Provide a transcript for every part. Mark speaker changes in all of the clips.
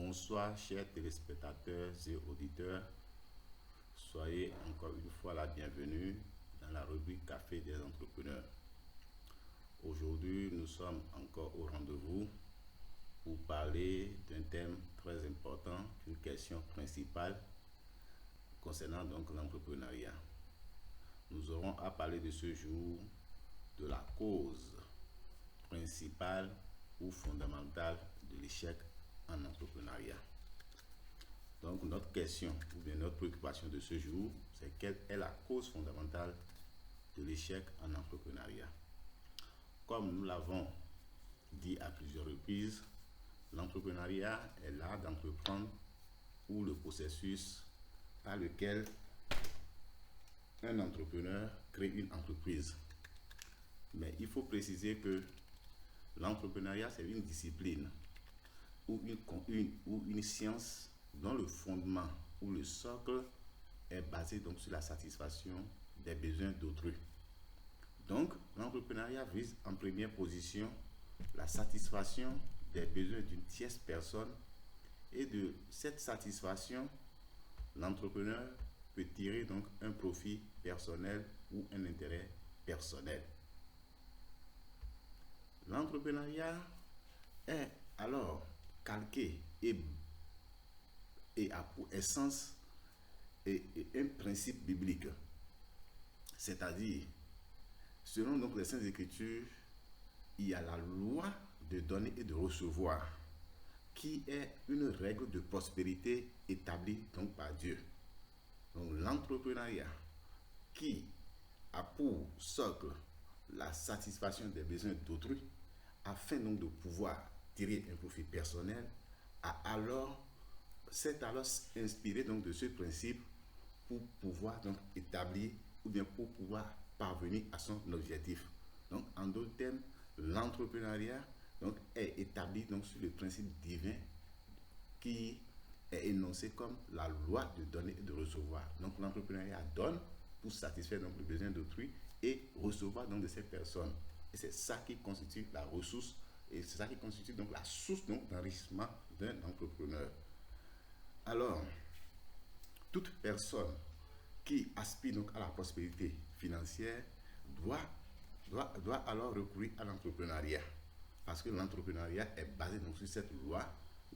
Speaker 1: Bonsoir chers téléspectateurs et auditeurs, soyez encore une fois la bienvenue dans la rubrique Café des entrepreneurs. Aujourd'hui, nous sommes encore au rendez-vous pour parler d'un thème très important, une question principale concernant donc l'entrepreneuriat. Nous aurons à parler de ce jour de la cause principale ou fondamentale de l'échec en entrepreneuriat. Donc notre question ou bien notre préoccupation de ce jour, c'est quelle est la cause fondamentale de l'échec en entrepreneuriat. Comme nous l'avons dit à plusieurs reprises, l'entrepreneuriat est l'art d'entreprendre ou le processus par lequel un entrepreneur crée une entreprise. Mais il faut préciser que l'entrepreneuriat, c'est une discipline ou une science dont le fondement ou le socle est basé donc sur la satisfaction des besoins d'autrui. Donc, l'entrepreneuriat vise en première position la satisfaction des besoins d'une tierce personne, et de cette satisfaction, l'entrepreneur peut tirer donc un profit personnel ou un intérêt personnel. L'entrepreneuriat est alors calqué et a pour essence un principe biblique. C'est-à-dire, selon donc les Saintes Écritures, il y a la loi de donner et de recevoir, qui est une règle de prospérité établie donc par Dieu. Donc l'entrepreneuriat qui a pour socle la satisfaction des besoins d'autrui, afin donc de pouvoir tirer un profit personnel, s'est alors inspiré donc de ce principe pour pouvoir donc établir ou bien pour pouvoir parvenir à son objectif. Donc en d'autres termes, l'entrepreneuriat donc est établi donc sur le principe divin qui est énoncé comme la loi de donner et de recevoir. Donc l'entrepreneuriat donne pour satisfaire donc le besoin d'autrui et recevoir donc de ces personnes. Et c'est ça qui constitue la ressource, et c'est ça qui constitue donc la source donc d'enrichissement d'un entrepreneur. Alors, toute personne qui aspire donc à la prospérité financière doit alors recourir à l'entrepreneuriat, parce que l'entrepreneuriat est basé donc sur cette loi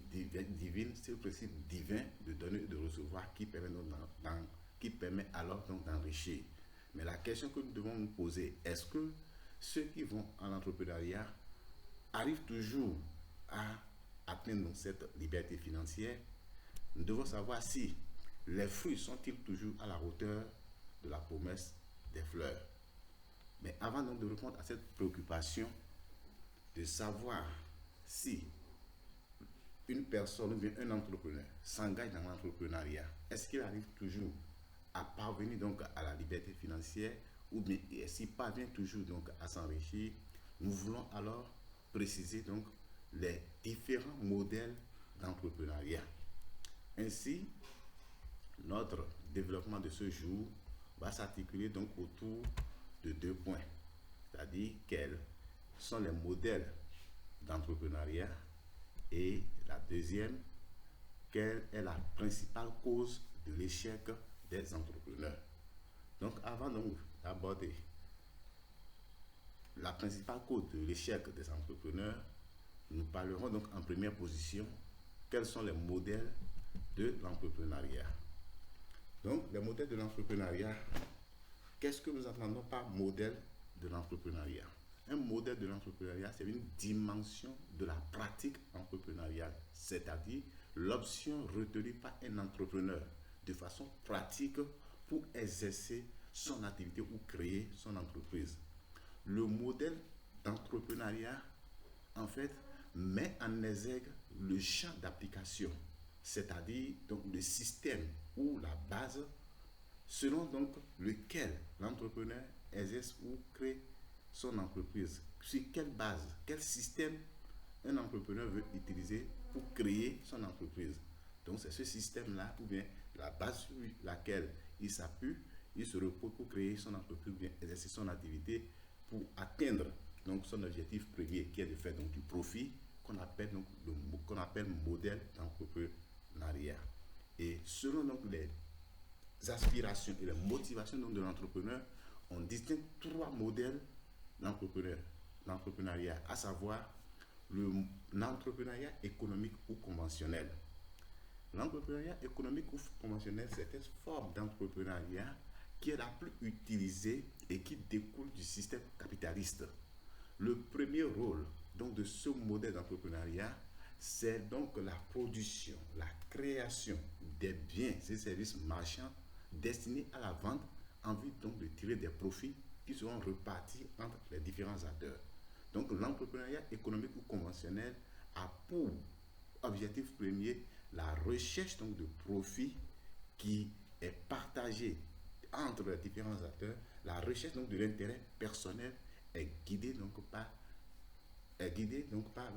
Speaker 1: divine, c'est le principe divin de donner et de recevoir qui permet alors donc d'enrichir. Mais la question que nous devons nous poser, est-ce que ceux qui vont en entrepreneuriat arrivent toujours à atteindre donc cette liberté financière? Nous devons savoir si les fruits sont-ils toujours à la hauteur de la promesse des fleurs. Mais avant donc de répondre à cette préoccupation de savoir si une personne ou bien un entrepreneur s'engage dans l'entrepreneuriat, est-ce qu'il arrive toujours à parvenir donc à la liberté financière, ou bien s'il parvient toujours donc à s'enrichir, nous voulons alors préciser donc les différents modèles d'entrepreneuriat. Ainsi, notre développement de ce jour va s'articuler donc autour de 2 points, c'est-à-dire quels sont les modèles d'entrepreneuriat, et la deuxième, quelle est la principale cause de l'échec des entrepreneurs. Donc avant donc d'aborder la principale cause de l'échec des entrepreneurs, nous parlerons donc en première position quels sont les modèles de l'entrepreneuriat. Donc les modèles de l'entrepreneuriat, qu'est-ce que nous entendons par modèle de l'entrepreneuriat? Un modèle de l'entrepreneuriat, c'est une dimension de la pratique entrepreneuriale, c'est-à-dire l'option retenue par un entrepreneur de façon pratique pour exercer son activité ou créer son entreprise. Le modèle d'entrepreneuriat, en fait, met en exergue le champ d'application, c'est-à-dire donc le système ou la base selon donc lequel l'entrepreneur exerce ou crée son entreprise. Sur quelle base, quel système un entrepreneur veut utiliser pour créer son entreprise. Donc c'est ce système-là, ou bien la base sur laquelle il s'appuie, il se repose pour créer son entreprise, ou bien exercer son activité pour atteindre donc son objectif premier, qui est de faire donc du profit, qu'on appelle appelle modèle d'entrepreneuriat. Et selon donc les aspirations et les motivations donc, de l'entrepreneur, on distingue trois modèles d'entrepreneuriat, à savoir l'entrepreneuriat économique ou conventionnel. L'entrepreneuriat économique ou conventionnel, c'est une forme d'entrepreneuriat qui est la plus utilisée et qui découle du système capitaliste. Le premier rôle donc, de ce modèle d'entrepreneuriat, c'est donc la production, la création des biens et services marchands destinés à la vente en vue donc de tirer des profits qui seront repartis entre les différents acteurs. Donc l'entrepreneuriat économique ou conventionnel a pour objectif premier la recherche donc, de profit qui est partagée entre les différents acteurs. La recherche donc, de l'intérêt personnel est guidée donc par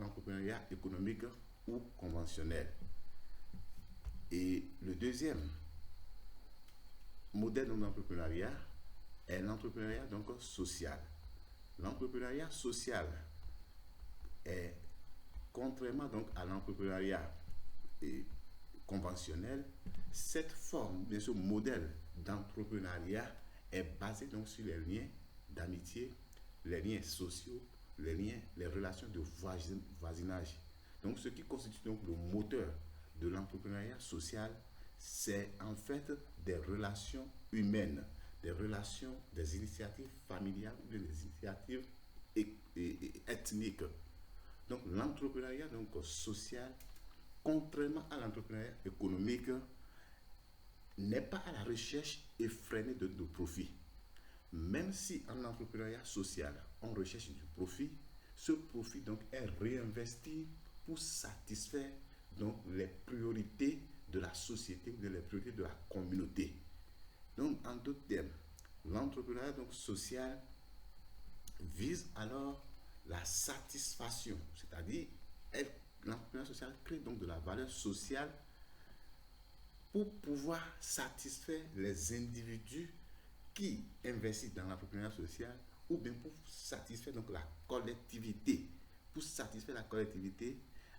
Speaker 1: l'entrepreneuriat économique ou conventionnel. Et le deuxième modèle d'entrepreneuriat est l'entrepreneuriat donc social. L'entrepreneuriat social est, contrairement donc à l'entrepreneuriat conventionnel, cette forme, ce modèle d'entrepreneuriat est basé donc sur les liens d'amitié, les liens sociaux, les relations de voisinage. Donc ce qui constitue donc le moteur de l'entrepreneuriat social, c'est en fait des relations humaines, des relations, des initiatives familiales ou des initiatives ethniques. Donc l'entrepreneuriat donc, social, contrairement à l'entrepreneuriat économique, n'est pas à la recherche effrénée de profit. Même si en entrepreneuriat social, on recherche du profit, ce profit donc est réinvesti pour satisfaire donc les priorités de la société ou les priorités de la communauté. Donc en d'autres termes, l'entrepreneuriat donc social vise alors la satisfaction, c'est-à-dire l'entrepreneuriat social crée donc de la valeur sociale pour pouvoir satisfaire les individus qui investissent dans l'entrepreneuriat social ou bien pour satisfaire donc la collectivité,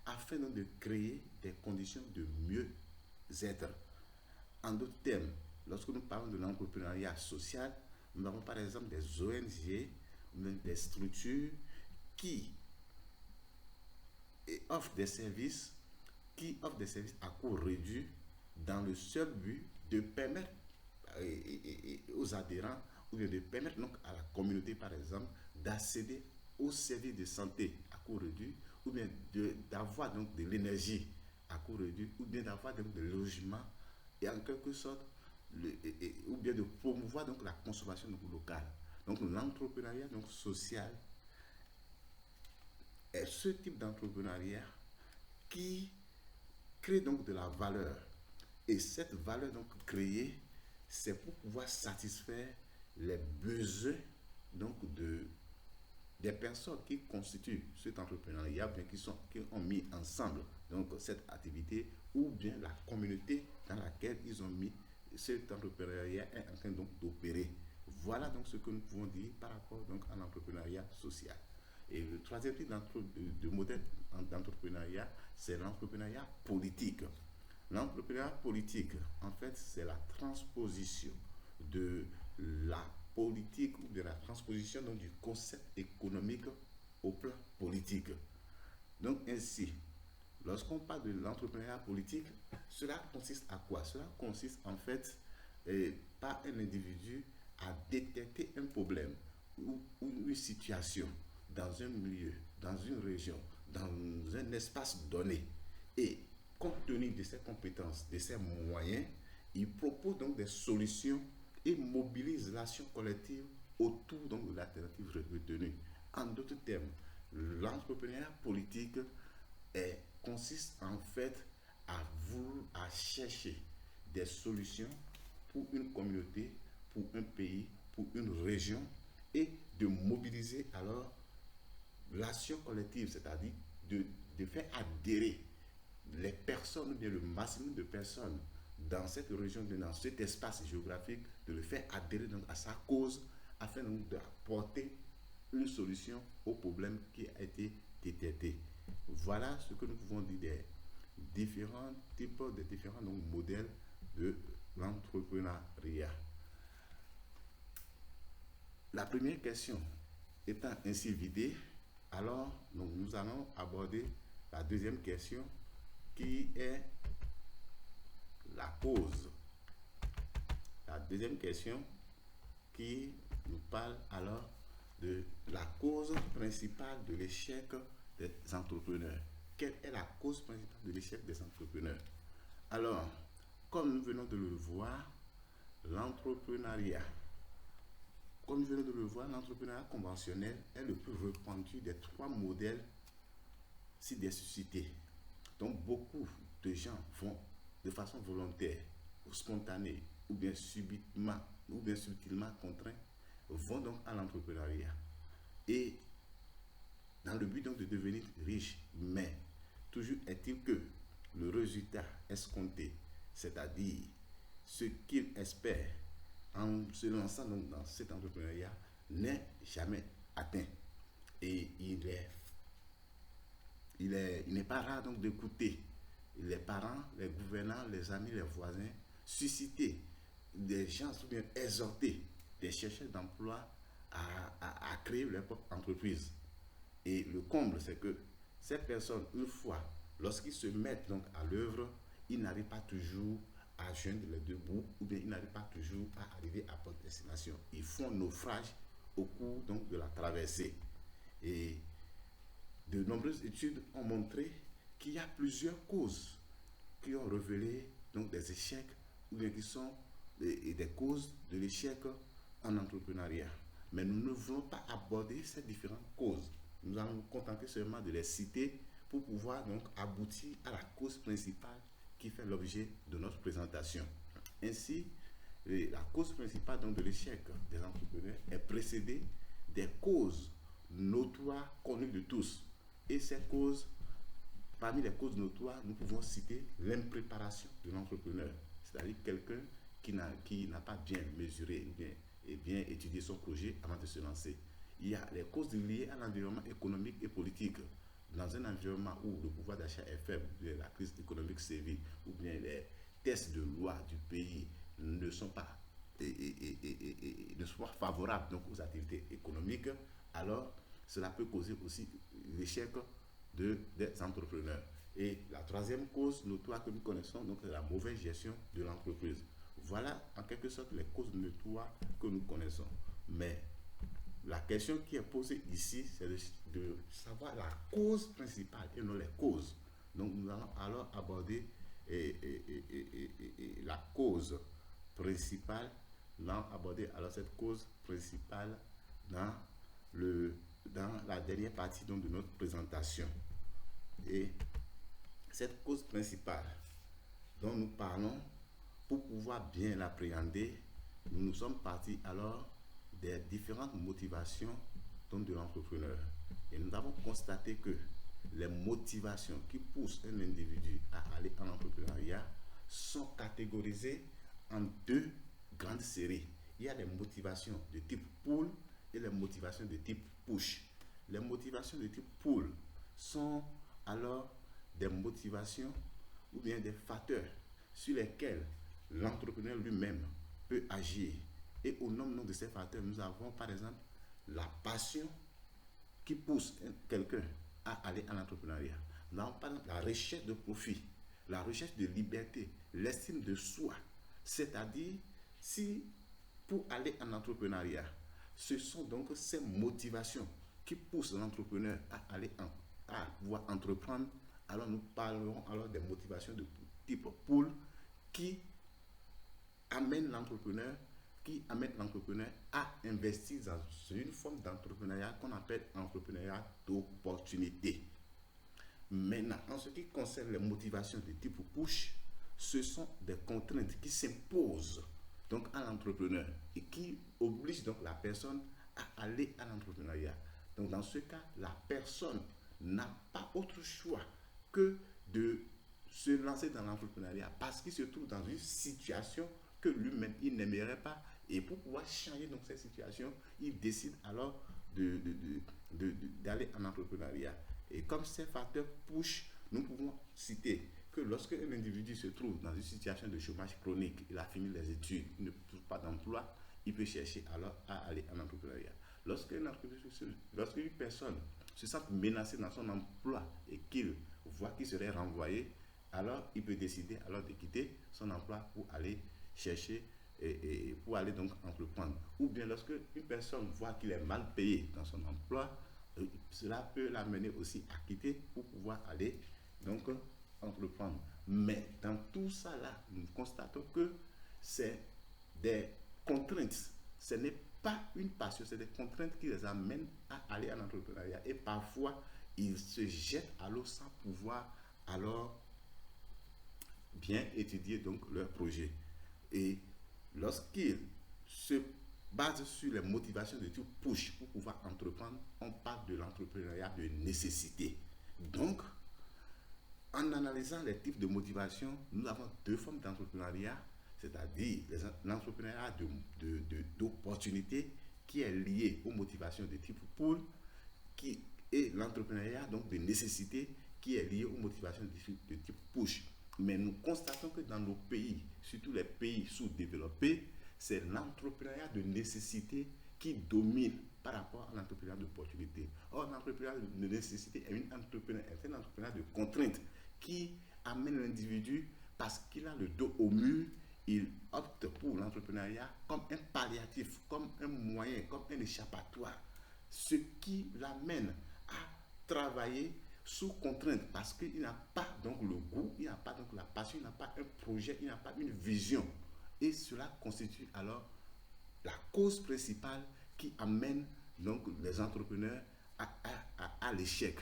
Speaker 1: afin donc de créer des conditions de mieux-être. En d'autres termes, lorsque nous parlons de l'entrepreneuriat social, nous avons par exemple des ONG, des structures qui offrent des services à coût réduit dans le seul but de permettre aux adhérents ou bien de permettre donc à la communauté par exemple d'accéder aux services de santé à coût réduit ou bien d'avoir donc de l'énergie à coût réduit ou bien d'avoir donc des logements et en quelque sorte ou bien de promouvoir donc la consommation donc, locale. Donc l'entrepreneuriat donc social est ce type d'entrepreneuriat qui crée donc de la valeur. Et cette valeur donc créée, c'est pour pouvoir satisfaire les besoins donc des personnes qui constituent cet entrepreneuriat, bien qui ont mis ensemble donc cette activité, ou bien la communauté dans laquelle ils ont mis cet entrepreneuriat est en train donc d'opérer. Voilà donc ce que nous pouvons dire par rapport donc à l'entrepreneuriat social. Et le troisième type de modèle d'entrepreneuriat, c'est l'entrepreneuriat politique. L'entrepreneuriat politique, en fait, c'est la transposition de la politique ou de la transposition donc, du concept économique au plan politique. Donc ainsi, lorsqu'on parle de l'entrepreneuriat politique, cela consiste à quoi? Cela consiste en fait par un individu à détecter un problème ou une situation dans un milieu, dans une région, dans un espace donné. Et compte tenu de ses compétences, de ses moyens, il propose donc des solutions et mobilise l'action collective autour donc, de l'alternative retenue. En d'autres termes, l'entrepreneuriat politique consiste en fait à chercher des solutions pour une communauté, pour un pays, pour une région et de mobiliser alors l'action collective, c'est-à-dire de faire adhérer les personnes, ou bien le maximum de personnes dans cette région, dans cet espace géographique, de le faire adhérer donc à sa cause afin donc d'apporter une solution au problème qui a été détecté. Voilà ce que nous pouvons dire différents types, des différents donc, modèles de l'entrepreneuriat. La première question étant ainsi vidée, alors nous allons aborder la deuxième question qui est la cause. La deuxième question qui nous parle alors de la cause principale de l'échec des entrepreneurs. Quelle est la cause principale de l'échec des entrepreneurs? Alors, comme nous venons de le voir, l'entrepreneuriat conventionnel est le plus répandu des trois modèles ci des suscités. Donc, beaucoup de gens vont de façon volontaire ou spontanée ou bien subitement ou bien subtilement contraints vont donc à l'entrepreneuriat et dans le but donc de devenir riche, mais toujours est-il que le résultat escompté, c'est-à-dire ce qu'ils espèrent en se lançant donc dans cet entrepreneuriat, n'est jamais atteint. Et il n'est pas rare donc d'écouter les parents, les gouvernants, les amis, les voisins susciter des gens ou bien exhorter des chercheurs d'emploi à créer leur propre entreprise. Et le comble, c'est que ces personnes, une fois, lorsqu'ils se mettent donc à l'œuvre, ils n'arrivent pas toujours à joindre les deux bouts ou bien ils n'arrivent pas toujours à arriver à bonne destination. Ils font naufrage au cours donc de la traversée. Et de nombreuses études ont montré qu'il y a plusieurs causes qui ont révélé donc des échecs ou bien qui sont des causes de l'échec en entrepreneuriat. Mais nous ne voulons pas aborder ces différentes causes. Nous allons nous contenter seulement de les citer pour pouvoir donc aboutir à la cause principale qui fait l'objet de notre présentation. Ainsi, la cause principale donc de l'échec des entrepreneurs est précédée des causes notoires connues de tous. Et ces causes, parmi les causes notoires, nous pouvons citer l'impréparation de l'entrepreneur, c'est-à-dire quelqu'un qui n'a pas bien mesuré et bien étudié son projet avant de se lancer. Il y a les causes liées à l'environnement économique et politique. Dans un environnement où le pouvoir d'achat est faible, la crise économique sévit, ou bien les tests de loi du pays ne sont pas, ne sont pas favorables donc, aux activités économiques, alors cela peut causer aussi l'échec des entrepreneurs. Et la troisième cause notoire que nous connaissons, donc, c'est la mauvaise gestion de l'entreprise. Voilà en quelque sorte les causes notoires que nous connaissons. Mais la question qui est posée ici, c'est de savoir la cause principale et non les causes. Donc nous allons alors aborder la cause principale. Nous allons aborder alors cette cause principale dans la dernière partie donc, de notre présentation. Et cette cause principale dont nous parlons, pour pouvoir bien l'appréhender, nous sommes partis alors des différentes motivations de l'entrepreneur. Et nous avons constaté que les motivations qui poussent un individu à aller en entrepreneuriat sont catégorisées en deux grandes séries. Il y a les motivations de type pull et les motivations de type push. Les motivations de type pull sont alors des motivations ou bien des facteurs sur lesquels l'entrepreneur lui-même peut agir. Et au nom de ces facteurs, nous avons par exemple la passion qui pousse quelqu'un à aller en entrepreneuriat. Nous avons par exemple la recherche de profit, la recherche de liberté, l'estime de soi. C'est-à-dire, si pour aller en entrepreneuriat, ce sont donc ces motivations qui poussent l'entrepreneur à aller à pouvoir entreprendre, alors nous parlerons alors des motivations de type pull qui amènent l'entrepreneur à investir dans une forme d'entrepreneuriat qu'on appelle entrepreneuriat d'opportunité. Maintenant, en ce qui concerne les motivations de type push, ce sont des contraintes qui s'imposent donc à l'entrepreneur et qui obligent donc la personne à aller à l'entrepreneuriat. Donc dans ce cas, la personne n'a pas autre choix que de se lancer dans l'entrepreneuriat parce qu'il se trouve dans une situation que lui-même il n'aimerait pas, et pour pouvoir changer donc cette situation, il décide alors d'aller en entrepreneuriat. Et comme ces facteurs push, nous pouvons citer que lorsque un individu se trouve dans une situation de chômage chronique, il a fini les études, il ne trouve pas d'emploi, il peut chercher alors à aller en entrepreneuriat. Lorsqu'une personne se sent menacée dans son emploi et qu'il voit qu'il serait renvoyé, alors il peut décider alors de quitter son emploi pour aller chercher et pour aller donc entreprendre. Ou bien lorsque une personne voit qu'il est mal payé dans son emploi, cela peut l'amener aussi à quitter pour pouvoir aller donc entreprendre. Mais dans tout ça là, nous constatons que c'est des contraintes. Ce n'est pas une passion, c'est des contraintes qui les amènent à aller en entrepreneuriat. Et parfois, ils se jettent à l'eau sans pouvoir alors bien étudier donc leur projet. Et lorsqu'ils se basent sur les motivations de tout push pour pouvoir entreprendre, on parle de l'entrepreneuriat de nécessité. Donc, en analysant les types de motivation, nous avons deux formes d'entrepreneuriat, c'est-à-dire l'entrepreneuriat d'opportunité qui est lié aux motivations de type pull, qui est l'entrepreneuriat donc de nécessité qui est lié aux motivations de type push. Mais nous constatons que dans nos pays, surtout les pays sous-développés, c'est l'entrepreneuriat de nécessité qui domine par rapport à l'entrepreneuriat d'opportunité. Or, l'entrepreneuriat de nécessité est un entrepreneuriat de contrainte qui amène l'individu parce qu'il a le dos au mur, il opte pour l'entrepreneuriat comme un palliatif, comme un moyen, comme un échappatoire, ce qui l'amène à travailler sous contrainte parce qu'il n'a pas donc le goût, il n'a pas donc la passion, il n'a pas un projet, il n'a pas une vision. Et cela constitue alors la cause principale qui amène donc les entrepreneurs à l'échec.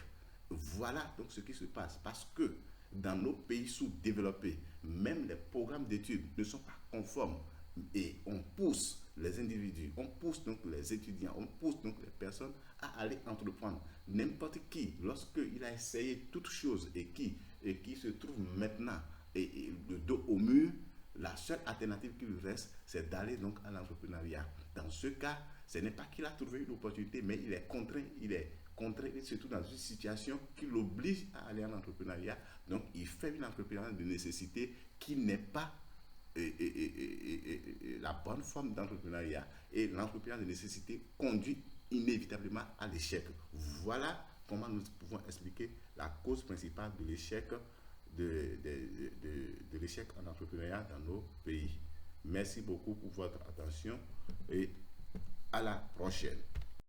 Speaker 1: Voilà donc ce qui se passe parce que dans nos pays sous-développés, même les programmes d'études ne sont pas conformes et on pousse les individus, on pousse donc les étudiants, on pousse donc les personnes à aller entreprendre. N'importe qui, lorsqu'il a essayé toutes choses et qui se trouve maintenant et le dos au mur, la seule alternative qui lui reste, c'est d'aller donc à l'entrepreneuriat. Dans ce cas, ce n'est pas qu'il a trouvé une opportunité, mais il est contraint, il se trouve dans une situation qui l'oblige à aller en entrepreneuriat. Donc, il fait une entrepreneuriat de nécessité qui n'est pas la bonne forme d'entrepreneuriat. Et l'entrepreneuriat de nécessité conduit inévitablement à l'échec. Voilà comment nous pouvons expliquer la cause principale de l'échec de l'échec en entrepreneuriat dans nos pays. Merci beaucoup pour votre attention et à la prochaine.